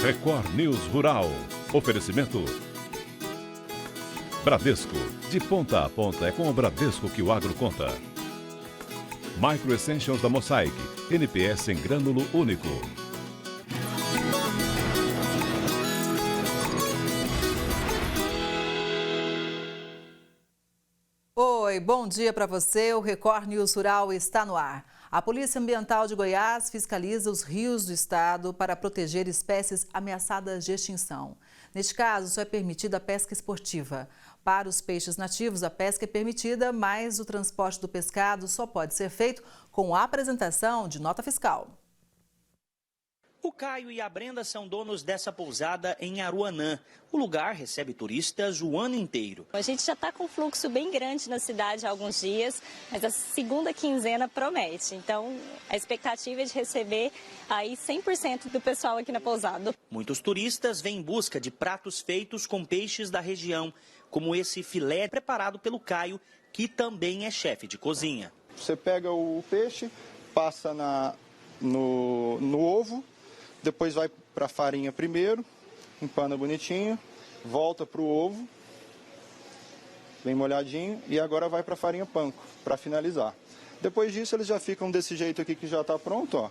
Record News Rural. Oferecimento Bradesco. De ponta a ponta é com o Bradesco que o agro conta. Micro Essentials da Mosaic. NPS em grânulo único. Oi, bom dia para você. O Record News Rural está no ar. A Polícia Ambiental de Goiás fiscaliza os rios do estado para proteger espécies ameaçadas de extinção. Neste caso, só é permitida a pesca esportiva. Para os peixes nativos, a pesca é permitida, mas o transporte do pescado só pode ser feito com a apresentação de nota fiscal. O Caio e a Brenda são donos dessa pousada em Aruanã. O lugar recebe turistas o ano inteiro. A gente já está com um fluxo bem grande na cidade há alguns dias, mas a segunda quinzena promete. Então, a expectativa é de receber aí 100% do pessoal aqui na pousada. Muitos turistas vêm em busca de pratos feitos com peixes da região, como esse filé preparado pelo Caio, que também é chefe de cozinha. Você pega o peixe, passa no ovo, depois vai para a farinha primeiro, empana bonitinho, volta para o ovo, bem molhadinho, e agora vai para a farinha panko, para finalizar. Depois disso eles já ficam desse jeito aqui que já está pronto, ó.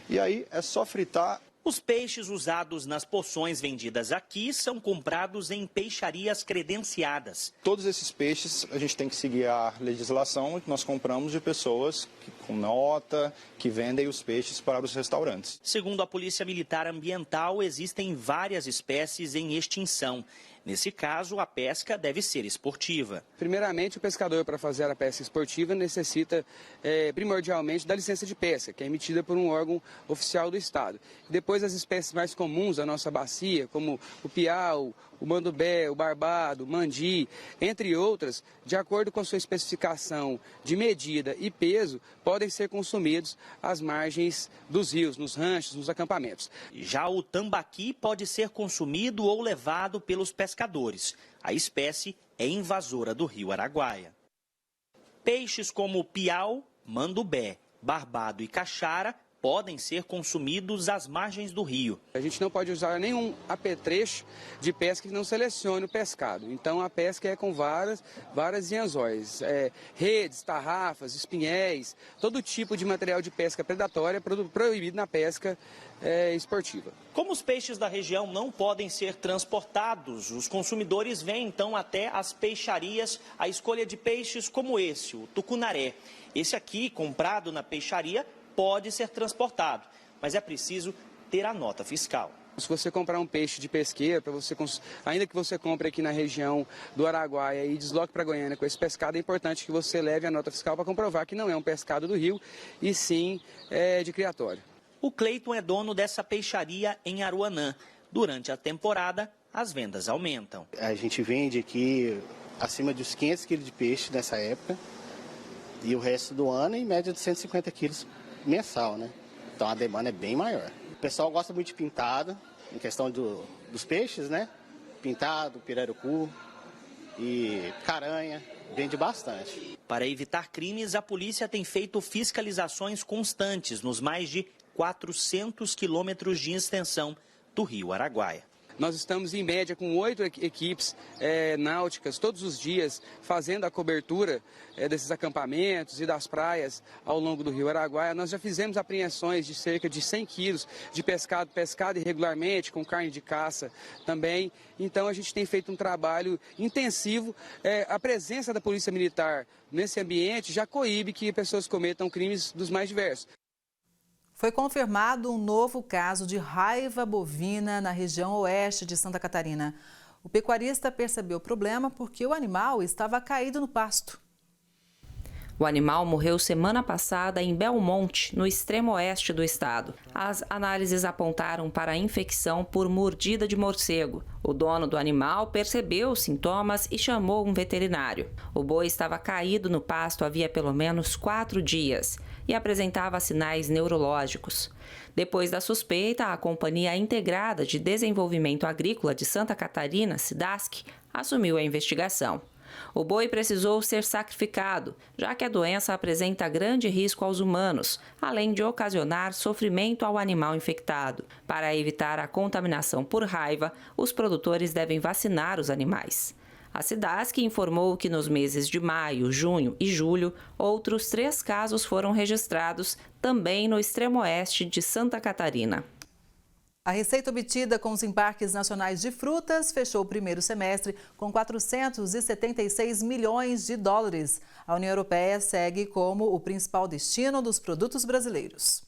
E aí é só fritar. Os peixes usados nas porções vendidas aqui são comprados em peixarias credenciadas. Todos esses peixes a gente tem que seguir a legislação que nós compramos de pessoas com nota, que vendem os peixes para os restaurantes. Segundo a Polícia Militar Ambiental, existem várias espécies em extinção. Nesse caso, a pesca deve ser esportiva. Primeiramente, o pescador, para fazer a pesca esportiva, necessita primordialmente da licença de pesca, que é emitida por um órgão oficial do Estado. Depois, as espécies mais comuns da nossa bacia, como o piau, o mandubé, o barbado, o mandi, entre outras, de acordo com a sua especificação de medida e peso, podem ser consumidos às margens dos rios, nos ranchos, nos acampamentos. Já o tambaqui pode ser consumido ou levado pelos pescadores. A espécie é invasora do rio Araguaia. Peixes como piau, mandubé, barbado e caxara podem ser consumidos às margens do rio. A gente não pode usar nenhum apetrecho de pesca que não selecione o pescado. Então a pesca é com varas e anzóis, redes, tarrafas, espinhéis, todo tipo de material de pesca predatória proibido na pesca esportiva. Como os peixes da região não podem ser transportados, os consumidores vêm então até as peixarias a escolha de peixes como esse, o tucunaré. Esse aqui, comprado na peixaria, pode ser transportado, mas é preciso ter a nota fiscal. Se você comprar um peixe de pesqueira, ainda que você compre aqui na região do Araguaia e desloque para Goiânia com esse pescado, é importante que você leve a nota fiscal para comprovar que não é um pescado do rio, e sim de criatório. O Cleiton é dono dessa peixaria em Aruanã. Durante a temporada, as vendas aumentam. A gente vende aqui acima dos 500 quilos de peixe nessa época, e o resto do ano em média de 150 quilos mensal, né? Então a demanda é bem maior. O pessoal gosta muito de pintado, em questão dos peixes, né? Pintado, pirarucu e caranha, vende bastante. Para evitar crimes, a polícia tem feito fiscalizações constantes nos mais de 400 quilômetros de extensão do rio Araguaia. Nós estamos, em média, com 8 equipes náuticas todos os dias fazendo a cobertura desses acampamentos e das praias ao longo do rio Araguaia. Nós já fizemos apreensões de cerca de 100 quilos de pescado irregularmente, com carne de caça também. Então, a gente tem feito um trabalho intensivo. A presença da Polícia Militar nesse ambiente já coíbe que pessoas cometam crimes dos mais diversos. Foi confirmado um novo caso de raiva bovina na região oeste de Santa Catarina. O pecuarista percebeu o problema porque o animal estava caído no pasto. O animal morreu semana passada em Belmonte, no extremo oeste do estado. As análises apontaram para a infecção por mordida de morcego. O dono do animal percebeu os sintomas e chamou um veterinário. O boi estava caído no pasto havia pelo menos 4 dias e apresentava sinais neurológicos. Depois da suspeita, a Companhia Integrada de Desenvolvimento Agrícola de Santa Catarina, SIDASC, assumiu a investigação. O boi precisou ser sacrificado, já que a doença apresenta grande risco aos humanos, além de ocasionar sofrimento ao animal infectado. Para evitar a contaminação por raiva, os produtores devem vacinar os animais. A Cidasc informou que nos meses de maio, junho e julho, outros 3 casos foram registrados também no extremo oeste de Santa Catarina. A receita obtida com os embarques nacionais de frutas fechou o primeiro semestre com 476 milhões de dólares. A União Europeia segue como o principal destino dos produtos brasileiros.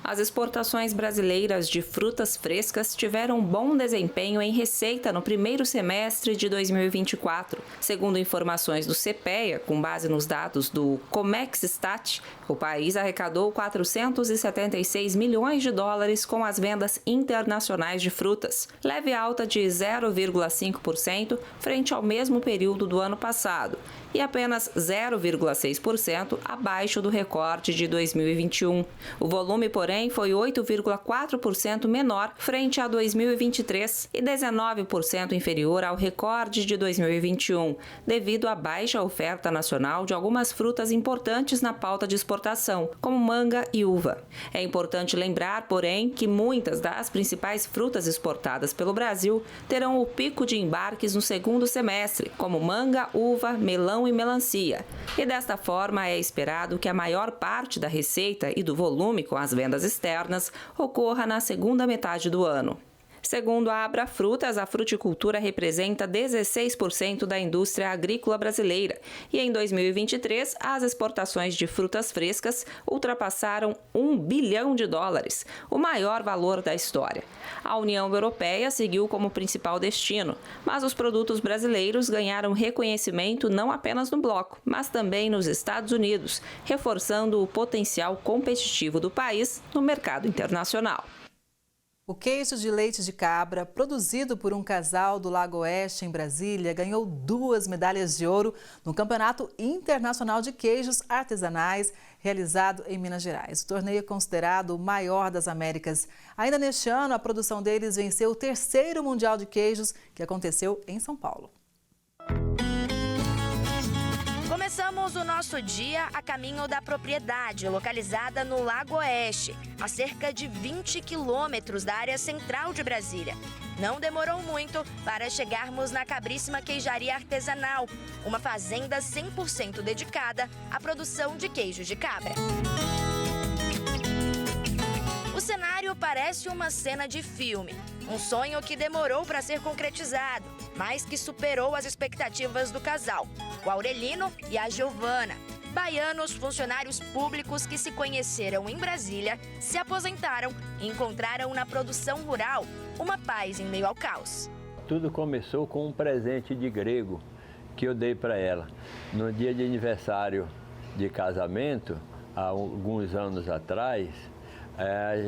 As exportações brasileiras de frutas frescas tiveram bom desempenho em receita no primeiro semestre de 2024. Segundo informações do CPEA, com base nos dados do Comexstat, o país arrecadou 476 milhões de dólares com as vendas internacionais de frutas, leve alta de 0,5% frente ao mesmo período do ano passado e apenas 0,6% abaixo do recorde de 2021. O volume, porém, foi 8,4% menor frente a 2023 e 19% inferior ao recorde de 2021, devido à baixa oferta nacional de algumas frutas importantes na pauta de exportação, como manga e uva. É importante lembrar, porém, que muitas das principais frutas exportadas pelo Brasil terão o pico de embarques no segundo semestre, como manga, uva, melão e melancia. E desta forma é esperado que a maior parte da receita e do volume com as vendas externas ocorra na segunda metade do ano. Segundo a Abrafrutas, a fruticultura representa 16% da indústria agrícola brasileira e em 2023 as exportações de frutas frescas ultrapassaram $1 bilhão, o maior valor da história. A União Europeia seguiu como principal destino, mas os produtos brasileiros ganharam reconhecimento não apenas no bloco, mas também nos Estados Unidos, reforçando o potencial competitivo do país no mercado internacional. O queijo de leite de cabra, produzido por um casal do Lago Oeste, em Brasília, ganhou 2 medalhas de ouro no Campeonato Internacional de Queijos Artesanais, realizado em Minas Gerais. O torneio é considerado o maior das Américas. Ainda neste ano, a produção deles venceu o 3º Mundial de Queijos, que aconteceu em São Paulo. Começamos o nosso dia a caminho da propriedade, localizada no Lago Oeste, a cerca de 20 quilômetros da área central de Brasília. Não demorou muito para chegarmos na Cabríssima Queijaria Artesanal, uma fazenda 100% dedicada à produção de queijo de cabra. O cenário parece uma cena de filme, um sonho que demorou para ser concretizado, mas que superou as expectativas do casal, o Aurelino e a Giovana, baianos funcionários públicos que se conheceram em Brasília, se aposentaram e encontraram na produção rural uma paz em meio ao caos. Tudo começou com um presente de grego que eu dei para ela. No dia de aniversário de casamento, há alguns anos atrás,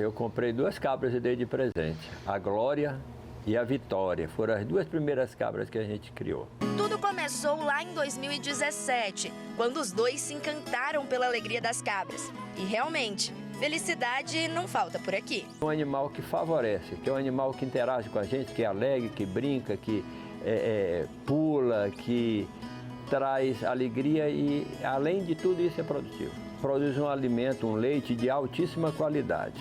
eu comprei 2 cabras e dei de presente, a Glória e a Vitória. Foram as 2 primeiras cabras que a gente criou. Tudo começou lá em 2017, quando os dois se encantaram pela alegria das cabras. E realmente, felicidade não falta por aqui. É um animal que favorece, que é um animal que interage com a gente, que é alegre, que brinca, que pula, que traz alegria e, além de tudo isso, é produtivo. Produz um alimento, um leite de altíssima qualidade.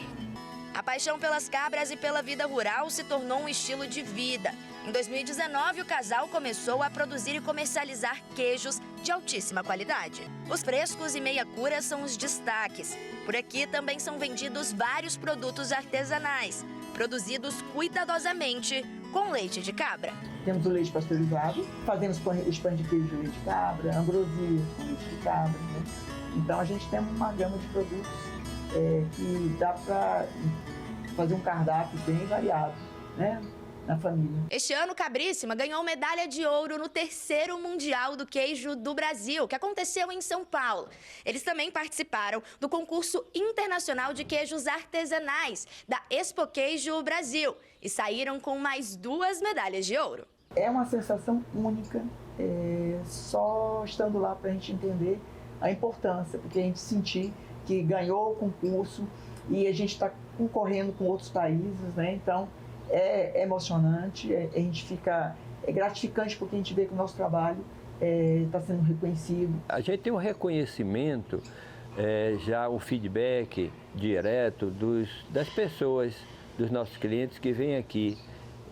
A paixão pelas cabras e pela vida rural se tornou um estilo de vida. Em 2019, o casal começou a produzir e comercializar queijos de altíssima qualidade. Os frescos e meia-cura são os destaques. Por aqui também são vendidos vários produtos artesanais, produzidos cuidadosamente com leite de cabra. Temos o leite pasteurizado, fazemos os pães de queijo de leite de cabra, ambrosia com leite de cabra, né? Então a gente tem uma gama de produtos que dá para fazer um cardápio bem variado, né, na família. Este ano, Cabríssima ganhou medalha de ouro no 3º Mundial do Queijo do Brasil, que aconteceu em São Paulo. Eles também participaram do concurso internacional de queijos artesanais da Expo Queijo Brasil e saíram com mais 2 medalhas de ouro. É uma sensação única, só estando lá para a gente entender a importância, porque a gente sentir que ganhou o concurso e a gente está concorrendo com outros países, né? Então é emocionante, a gente fica gratificante porque a gente vê que o nosso trabalho está sendo reconhecido. A gente tem um reconhecimento, já o feedback direto das pessoas, dos nossos clientes que vêm aqui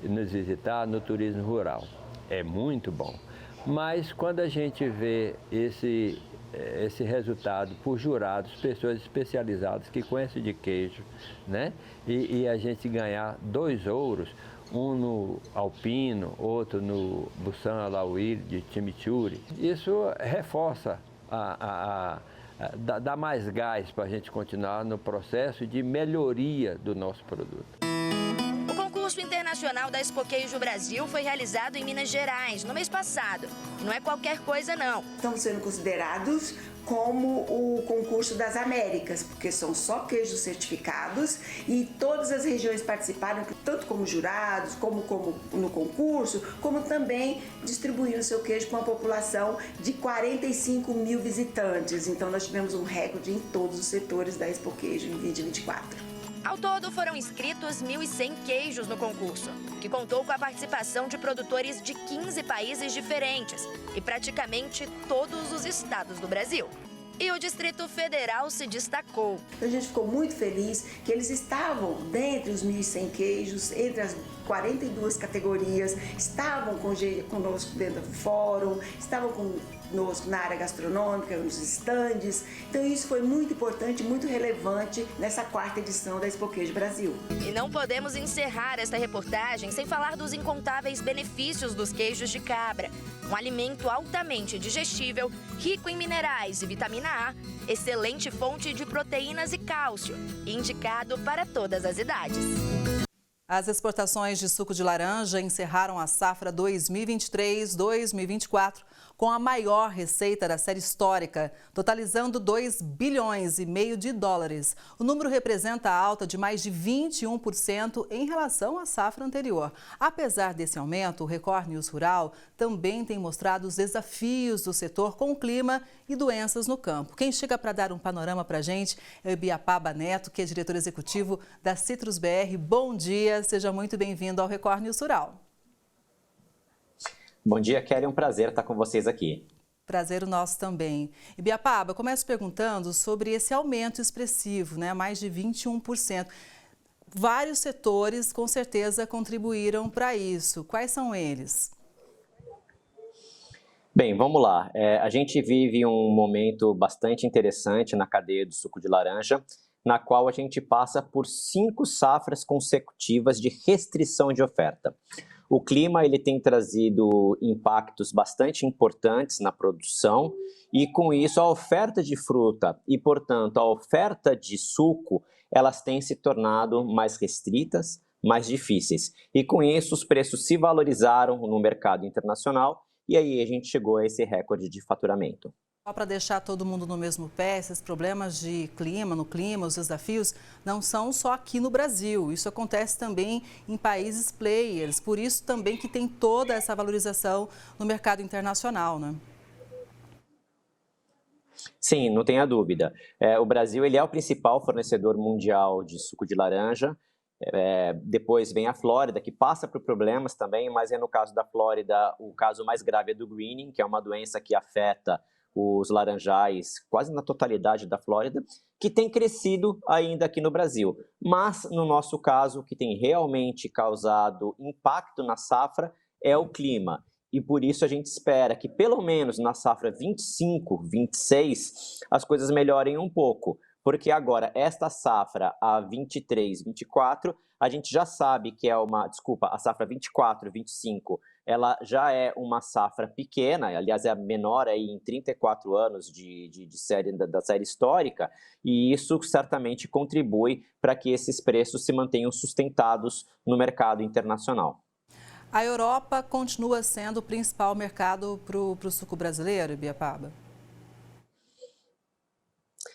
nos visitar no turismo rural. É muito bom. Mas quando a gente vê esse resultado por jurados, pessoas especializadas que conhecem de queijo, né? E a gente ganhar 2 ouros, um no Alpino, outro no Busan Alauí de Chimichurri, isso reforça, dá mais gás para a gente continuar no processo de melhoria do nosso produto. O concurso internacional da Expo Queijo Brasil foi realizado em Minas Gerais no mês passado. E não é qualquer coisa, não. Estão sendo considerados como o concurso das Américas, porque são só queijos certificados e todas as regiões participaram, tanto como jurados, como no concurso, como também distribuindo seu queijo para uma população de 45 mil visitantes. Então nós tivemos um recorde em todos os setores da Expo Queijo em 2024. Ao todo, foram inscritos 1.100 queijos no concurso, que contou com a participação de produtores de 15 países diferentes e praticamente todos os estados do Brasil. E o Distrito Federal se destacou. A gente ficou muito feliz que eles estavam dentre os 1.100 queijos, entre as 42 categorias, estavam conosco dentro do fórum, estavam conosco na área gastronômica, nos estandes. Então isso foi muito importante, muito relevante nessa 4ª edição da Expo Queijo Brasil. E não podemos encerrar esta reportagem sem falar dos incontáveis benefícios dos queijos de cabra. Um alimento altamente digestível, rico em minerais e vitamina A, excelente fonte de proteínas e cálcio, e indicado para todas as idades. As exportações de suco de laranja encerraram a safra 2023-2024 com a maior receita da série histórica, totalizando 2,5 bilhões de dólares. O número representa a alta de mais de 21% em relação à safra anterior. Apesar desse aumento, o Record News Rural também tem mostrado os desafios do setor com o clima e doenças no campo. Quem chega para dar um panorama para a gente é o Ibiapaba Neto, que é diretor executivo da Citrus BR. Bom dia, seja muito bem-vindo ao Record News Rural. Bom dia, Kelly. É um prazer estar com vocês aqui. Prazer o nosso também. Ibiapaba, eu começo perguntando sobre esse aumento expressivo, né? Mais de 21%. Vários setores, com certeza, contribuíram para isso. Quais são eles? Bem, vamos lá. A gente vive um momento bastante interessante na cadeia do suco de laranja, na qual a gente passa por 5 safras consecutivas de restrição de oferta. O clima ele tem trazido impactos bastante importantes na produção e, com isso, a oferta de fruta e, portanto, a oferta de suco, elas têm se tornado mais restritas, mais difíceis. E, com isso, os preços se valorizaram no mercado internacional e aí a gente chegou a esse recorde de faturamento. Só para deixar todo mundo no mesmo pé, esses problemas de clima, os desafios, não são só aqui no Brasil. Isso acontece também em países players, por isso também que tem toda essa valorização no mercado internacional, né? Sim, não tenha dúvida. O Brasil ele é o principal fornecedor mundial de suco de laranja. Depois vem a Flórida, que passa por problemas também, mas no caso da Flórida, o caso mais grave é do greening, que é uma doença que afeta os laranjais quase na totalidade da Flórida, que tem crescido ainda aqui no Brasil. Mas, no nosso caso, o que tem realmente causado impacto na safra é o clima. E por isso a gente espera que, pelo menos na safra 25, 26, as coisas melhorem um pouco. Porque agora, esta safra, a 23, 24, a gente já sabe que é a safra 24, 25, ela já é uma safra pequena, aliás, é a menor aí em 34 anos da série histórica, e isso certamente contribui para que esses preços se mantenham sustentados no mercado internacional. A Europa continua sendo o principal mercado para o suco brasileiro, Ibiapaba?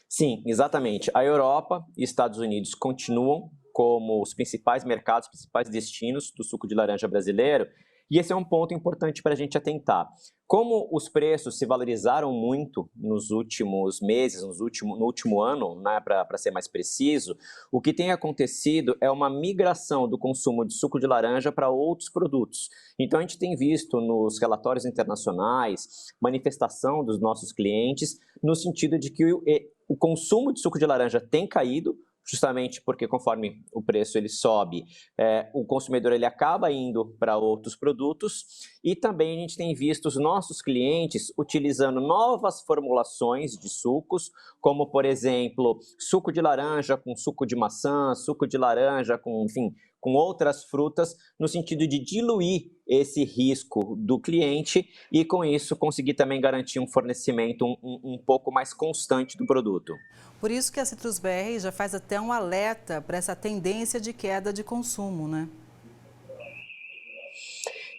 Sim, exatamente. A Europa e Estados Unidos continuam como os principais mercados, principais destinos do suco de laranja brasileiro. E esse é um ponto importante para a gente atentar. Como os preços se valorizaram muito nos últimos meses, no último ano, né, para ser mais preciso, o que tem acontecido é uma migração do consumo de suco de laranja para outros produtos. Então, a gente tem visto nos relatórios internacionais manifestação dos nossos clientes no sentido de que o consumo de suco de laranja tem caído, justamente porque conforme o preço ele sobe, o consumidor ele acaba indo para outros produtos, e também a gente tem visto os nossos clientes utilizando novas formulações de sucos, como por exemplo, suco de laranja com suco de maçã, suco de laranja com, enfim, com outras frutas, no sentido de diluir esse risco do cliente e com isso conseguir também garantir um fornecimento um pouco mais constante do produto. Por isso que a Citrus BR já faz até um alerta para essa tendência de queda de consumo, né?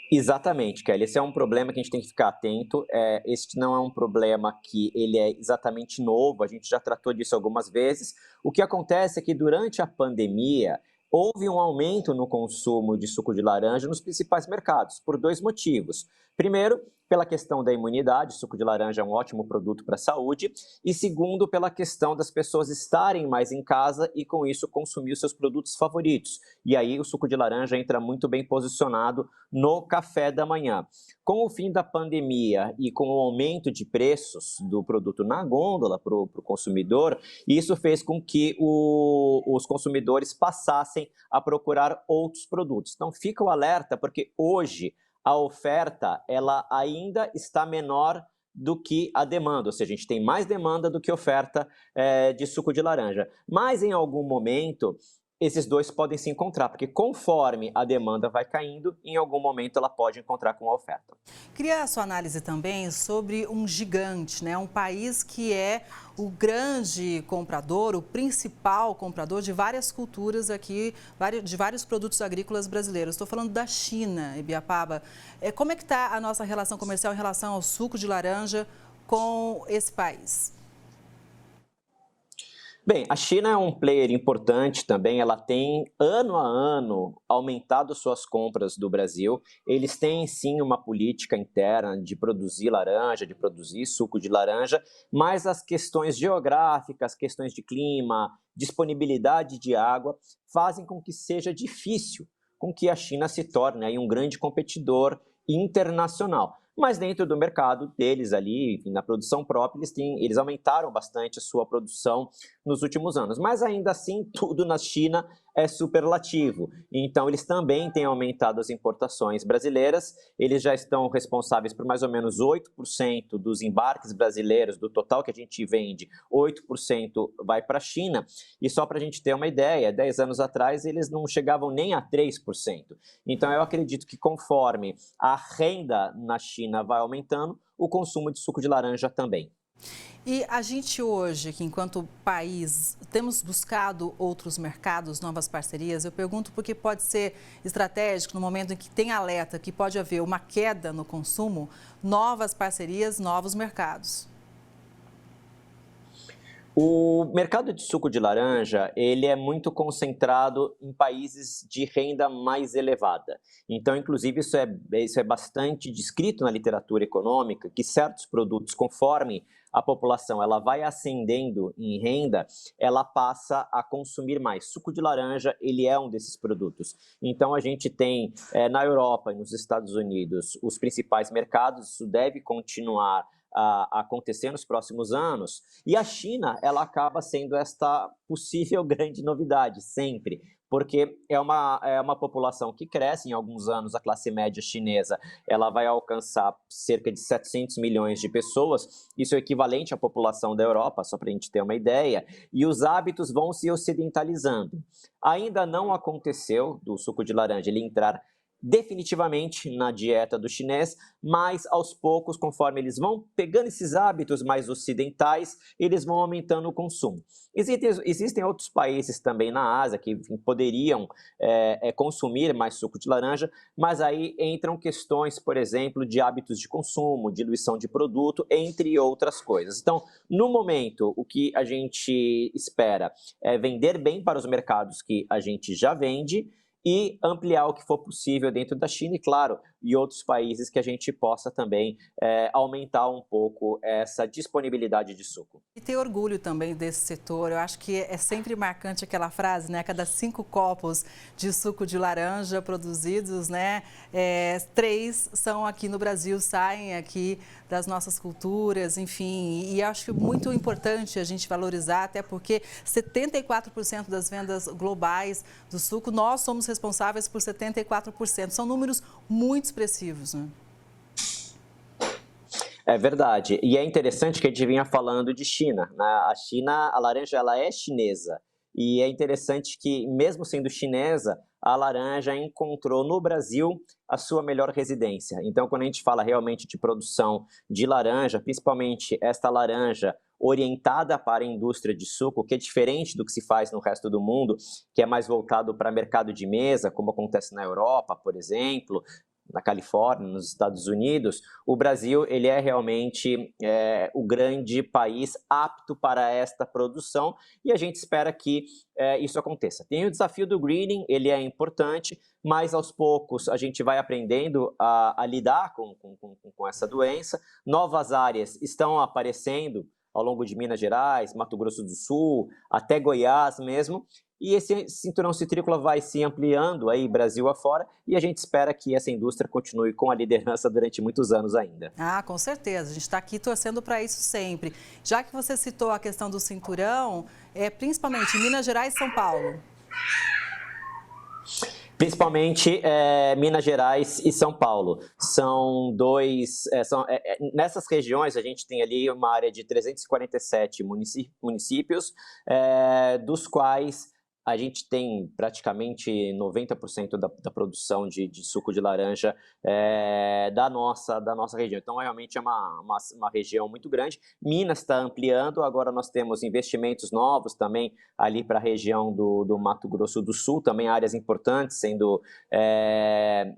Exatamente, Kelly. Esse é um problema que a gente tem que ficar atento. Este não é um problema que ele é exatamente novo, a gente já tratou disso algumas vezes. O que acontece é que durante a pandemia, houve um aumento no consumo de suco de laranja nos principais mercados, por dois motivos. Primeiro, pela questão da imunidade, o suco de laranja é um ótimo produto para a saúde, e segundo, pela questão das pessoas estarem mais em casa e com isso consumir os seus produtos favoritos. E aí o suco de laranja entra muito bem posicionado no café da manhã. Com o fim da pandemia e com o aumento de preços do produto na gôndola para o consumidor, isso fez com que os consumidores passassem a procurar outros produtos. Então fica o alerta, porque hoje a oferta ela ainda está menor do que a demanda, ou seja, a gente tem mais demanda do que oferta de suco de laranja. Mas em algum momento esses dois podem se encontrar, porque conforme a demanda vai caindo, em algum momento ela pode encontrar com a oferta. Queria a sua análise também sobre um gigante, né? Um país que é o grande comprador, o principal comprador de várias culturas aqui, de vários produtos agrícolas brasileiros. Estou falando da China, Ibiapaba. Como é que está a nossa relação comercial em relação ao suco de laranja com esse país? Bem, a China é um player importante também, ela tem ano a ano aumentado suas compras do Brasil. Eles têm sim uma política interna de produzir laranja, de produzir suco de laranja, mas as questões geográficas, questões de clima, disponibilidade de água, fazem com que seja difícil com que a China se torne aí um grande competidor internacional. Mas dentro do mercado deles ali, enfim, na produção própria, eles aumentaram bastante a sua produção nos últimos anos. Mas ainda assim, tudo na China é superlativo. Então, eles também têm aumentado as importações brasileiras. Eles já estão responsáveis por mais ou menos 8% dos embarques brasileiros, do total que a gente vende, 8% vai para a China. E só para a gente ter uma ideia, 10 anos atrás, eles não chegavam nem a 3%. Então, eu acredito que conforme a renda na China vai aumentando, o consumo de suco de laranja também. E a gente hoje, que enquanto país, temos buscado outros mercados, novas parcerias. Eu pergunto porque pode ser estratégico no momento em que tem alerta que pode haver uma queda no consumo, novas parcerias, novos mercados. O mercado de suco de laranja, ele é muito concentrado em países de renda mais elevada. Então, inclusive, isso é bastante descrito na literatura econômica, que certos produtos, conforme a população ela vai ascendendo em renda, ela passa a consumir mais. Suco de laranja, ele é um desses produtos. Então, a gente tem na Europa e nos Estados Unidos os principais mercados, isso deve continuar a acontecer nos próximos anos, e a China ela acaba sendo esta possível grande novidade sempre, porque é uma população que cresce. Em alguns anos a classe média chinesa ela vai alcançar cerca de 700 milhões de pessoas, isso é equivalente à população da Europa, só para a gente ter uma ideia, e os hábitos vão se ocidentalizando. Ainda não aconteceu do suco de laranja ele entrar definitivamente na dieta do chinês, mas aos poucos, conforme eles vão pegando esses hábitos mais ocidentais, eles vão aumentando o consumo. Existem outros países também na Ásia que poderiam consumir mais suco de laranja, mas aí entram questões, por exemplo, de hábitos de consumo, diluição de produto, entre outras coisas. Então, no momento, o que a gente espera é vender bem para os mercados que a gente já vende, e ampliar o que for possível dentro da China e, claro, e outros países que a gente possa também aumentar um pouco essa disponibilidade de suco. E ter orgulho também desse setor. Eu acho que é sempre marcante aquela frase, né? A cada 5 copos de suco de laranja produzidos, né? 3 são aqui no Brasil, saem aqui das nossas culturas, enfim. E acho que é muito importante a gente valorizar, até porque 74% das vendas globais do suco, nós somos responsáveis por 74%. São números muito expressivos, né? É verdade. E é interessante que a gente vinha falando de China, né? A China, a laranja, ela é chinesa. E é interessante que, mesmo sendo chinesa, a laranja encontrou no Brasil a sua melhor residência. Então, quando a gente fala realmente de produção de laranja, principalmente esta laranja orientada para a indústria de suco, que é diferente do que se faz no resto do mundo, que é mais voltado para mercado de mesa, como acontece na Europa, por exemplo, na Califórnia, nos Estados Unidos, o Brasil ele é realmente o grande país apto para esta produção e a gente espera que isso aconteça. Tem o desafio do greening, ele é importante, mas aos poucos a gente vai aprendendo a lidar com essa doença. Novas áreas estão aparecendo ao longo de Minas Gerais, Mato Grosso do Sul, até Goiás mesmo, e esse cinturão citrícola vai se ampliando aí Brasil afora e a gente espera que essa indústria continue com a liderança durante muitos anos ainda. Ah, com certeza. A gente está aqui torcendo para isso sempre. Já que você citou a questão do cinturão, principalmente em Minas Gerais e São Paulo. Principalmente Minas Gerais e São Paulo. São dois... nessas regiões, a gente tem ali uma área de 347 municípios, dos quais a gente tem praticamente 90% da produção de suco de laranja da nossa região. Então, realmente é uma região muito grande. Minas está ampliando, agora nós temos investimentos novos também ali para a região do Mato Grosso do Sul, também áreas importantes sendo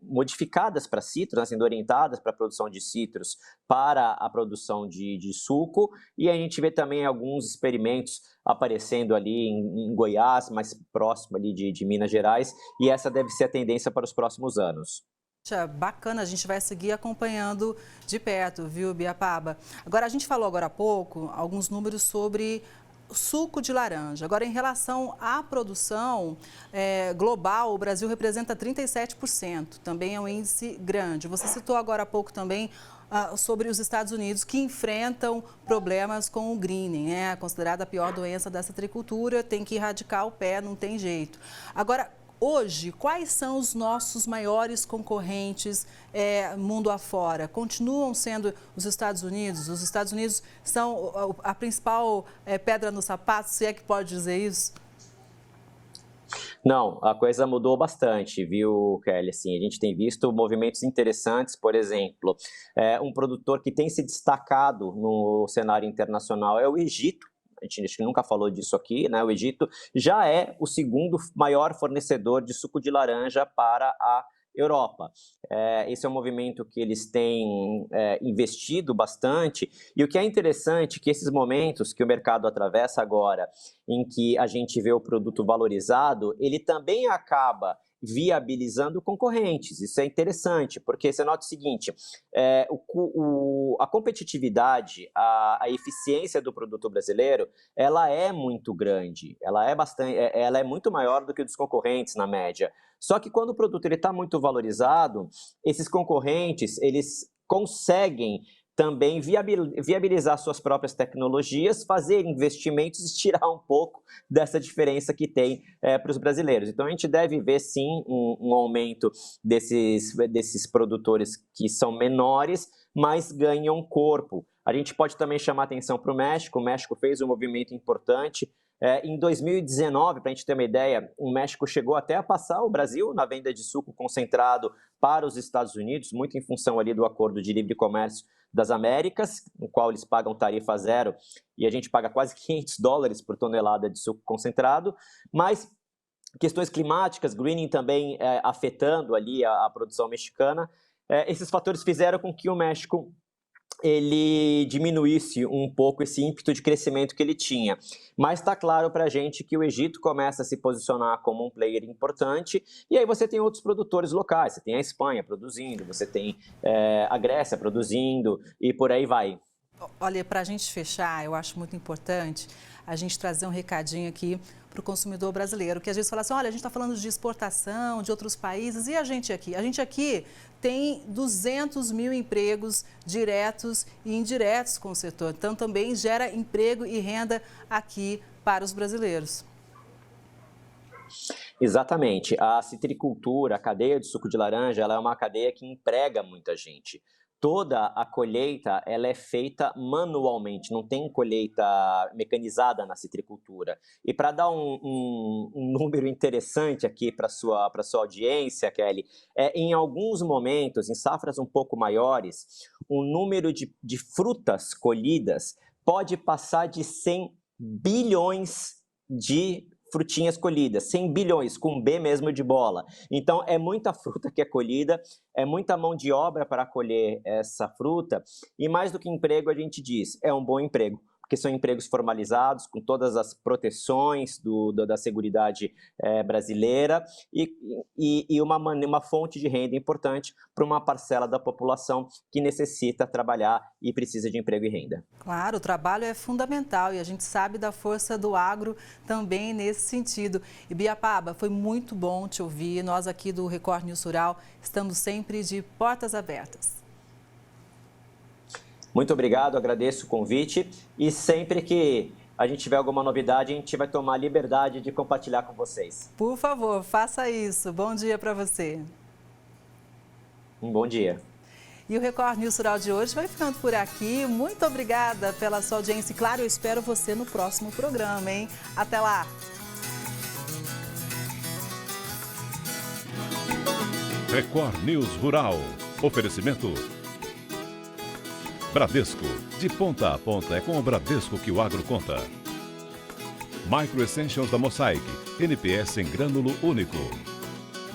modificadas para citros, né, sendo orientadas para a produção de citros para a produção de suco. E a gente vê também alguns experimentos aparecendo ali em Goiás, mais próximo ali de Minas Gerais, e essa deve ser a tendência para os próximos anos. Bacana, a gente vai seguir acompanhando de perto, viu, Biapaba? Agora, a gente falou agora há pouco alguns números sobre suco de laranja. Agora, em relação à produção global, o Brasil representa 37%, também é um índice grande. Você citou agora há pouco também sobre os Estados Unidos, que enfrentam problemas com o greening, né? Considerada a pior doença da citricultura, tem que erradicar o pé, não tem jeito. Agora, hoje, quais são os nossos maiores concorrentes mundo afora? Continuam sendo os Estados Unidos? Os Estados Unidos são a principal pedra no sapato, se é que pode dizer isso? Não, a coisa mudou bastante, viu, Kelly? Assim, a gente tem visto movimentos interessantes, por exemplo, um produtor que tem se destacado no cenário internacional é o Egito. A gente acho que nunca falou disso aqui, né? O Egito já é o segundo maior fornecedor de suco de laranja para a Europa. Esse é um movimento que eles têm investido bastante, e o que é interessante é que esses momentos que o mercado atravessa agora, em que a gente vê o produto valorizado, ele também acaba viabilizando concorrentes. Isso é interessante, porque você nota o seguinte, a competitividade, a eficiência do produto brasileiro, ela é muito grande, ela é muito maior do que dos concorrentes na média. Só que quando o produto está muito valorizado, esses concorrentes, eles conseguem também viabilizar suas próprias tecnologias, fazer investimentos e tirar um pouco dessa diferença que tem para os brasileiros. Então, a gente deve ver, sim, um aumento desses produtores que são menores, mas ganham corpo. A gente pode também chamar atenção para o México fez um movimento importante. Em 2019, para a gente ter uma ideia, o México chegou até a passar o Brasil na venda de suco concentrado para os Estados Unidos, muito em função ali do Acordo de Livre Comércio das Américas, no qual eles pagam tarifa zero e a gente paga quase $500 por tonelada de suco concentrado, mas questões climáticas, greening também afetando ali a produção mexicana, esses fatores fizeram com que o México ele diminuísse um pouco esse ímpeto de crescimento que ele tinha. Mas está claro para a gente que o Egito começa a se posicionar como um player importante, e aí você tem outros produtores locais, você tem a Espanha produzindo, você tem a Grécia produzindo, e por aí vai. Olha, para a gente fechar, eu acho muito importante a gente trazer um recadinho aqui para o consumidor brasileiro, que às vezes fala assim, olha, a gente está falando de exportação de outros países, e a gente aqui? A gente aqui tem 200 mil empregos diretos e indiretos com o setor, então também gera emprego e renda aqui para os brasileiros. Exatamente. A citricultura, a cadeia de suco de laranja, ela é uma cadeia que emprega muita gente. Toda a colheita ela é feita manualmente, não tem colheita mecanizada na citricultura. E para dar um número interessante aqui para a sua audiência, Kelly, em alguns momentos, em safras um pouco maiores, o número de frutas colhidas pode passar de 100 bilhões de frutinhas colhidas, 100 bilhões, com B mesmo de bola. Então, é muita fruta que é colhida, é muita mão de obra para colher essa fruta, e mais do que emprego, a gente diz, é um bom emprego, porque são empregos formalizados, com todas as proteções da Seguridade brasileira, e uma fonte de renda importante para uma parcela da população que necessita trabalhar e precisa de emprego e renda. Claro, o trabalho é fundamental e a gente sabe da força do agro também nesse sentido. E Biapaba, foi muito bom te ouvir. Nós aqui do Record News Rural estamos sempre de portas abertas. Muito obrigado, agradeço o convite e sempre que a gente tiver alguma novidade, a gente vai tomar a liberdade de compartilhar com vocês. Por favor, faça isso. Bom dia para você. Um bom dia. E o Record News Rural de hoje vai ficando por aqui. Muito obrigada pela sua audiência. E claro, eu espero você no próximo programa, hein? Até lá! Record News Rural. Oferecimento Bradesco. De ponta a ponta é com o Bradesco que o agro conta. Micro Essentials da Mosaic. NPS em grânulo único.